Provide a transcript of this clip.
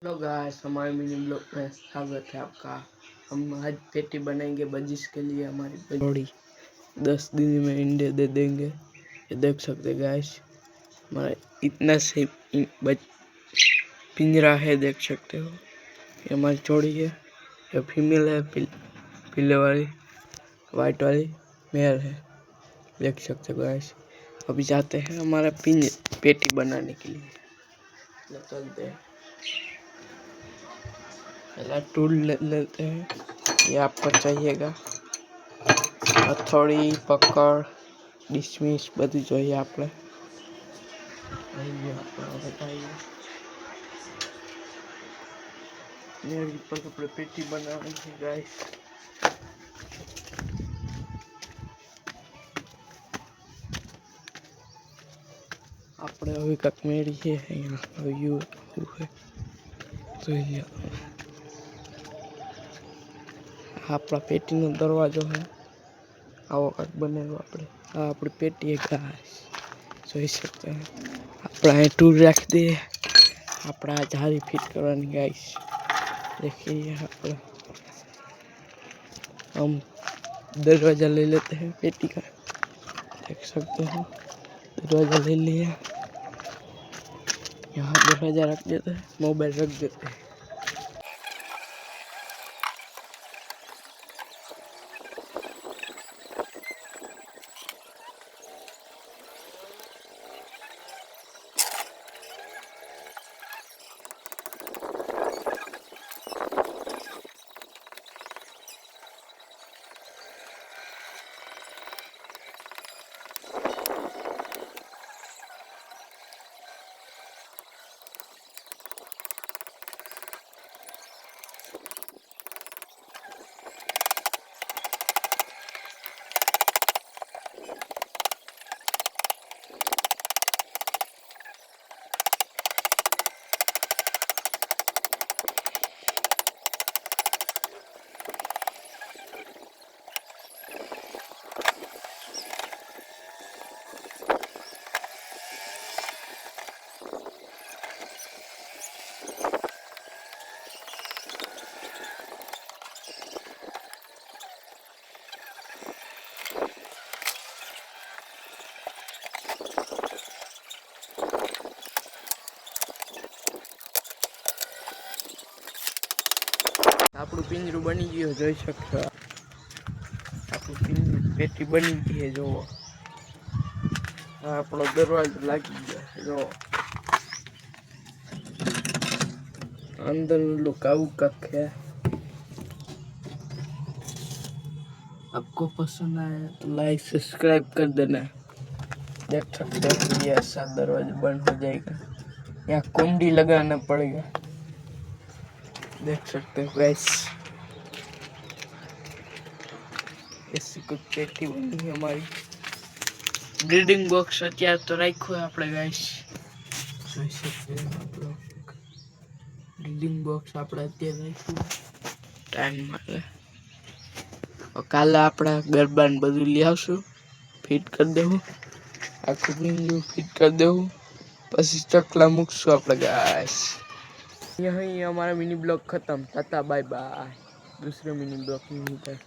Hello guys, हमारे mini blog में स्वागत है आपका। हम आज पेटी बनाएंगे बजिश के लिए। हमारी बड़ी 10 दिन में अंडे दे देंगे। ये देख सकते हैं गाइस, हमारा इतना से पिंजरा है, देख सकते हो। ये हमारी जोड़ी है, ये फीमेल है, पीले वाली, वाइट वाली मेल है, देख सकते हो गाइस। अभी जाते हैं हमारा पेटी बनाने के लिए, चलते हैं। पहला टूल ले लेते हैं, ये आपको चाहिएगा। हथौड़ी, पकड़, डिसमिस બધું જોઈએ આપણે। बताइए मेरे पर આપણે પેટી બનાવવાની છે ગાઈસ। આપણે હવે કાંક મેળીએ અહીંયા વ્યૂ है જોઈએ। આપણા પેટીનો દરવાજો है, આવો કાંક બનાવ્યો આપણે। આ આપણી પેટી है गाइस, જોઈ सकते हैं। આપણે અહીં टूल रख दिए, આપણે આ જાળી फिट करवानी गाइस। देखिए આપણે हम दरवाजा ले लेते हैं पेटी का, देख सकते हैं। दरवाजा ले लिया, यहाँ दरवाजा रख देते हैं, मोबाइल रख देते हैं। આપણું પિંજરું બની ગયું, જોઈ શકશો। આપણું પિંજરું પેટી બની ગઈ છે, જોવો। આપણો દરવાજો લાગી ગયો છે, જોવો। अंदर लुक आउट कक है। आपको पसंद आया तो लाइक सब्सक्राइब कर देना। देख सकते हैं ये ऐसा दरवाजा बंद हो जाएगा, यहाँ कुंडी लगाना पड़ेगा, देख सकते हो गाइस। ऐसी कुछ पेटी बनी है हमारी। ब्रीडिंग बॉक्स અત્યારે તો રાખ્યો આપણે ગાઈસ, જોઈ શકते हैं आप लोग। ब्रीडिंग बॉक्स આપણે અત્યારે રાખ્યું ટાઈમ માટે। કાલે આપણે ગરબા ને બધું લઈ આવશું, ફિટ કરી દેવું, આખું પિંજરું ફિટ કરી દેવું, પછી ચકલા મૂકશું આપણે गाइस। यही हमारा मिनी ब्लॉग खत्म। टाटा बाय बाय, दूसरे मिनी ब्लॉग में मिलते हैं।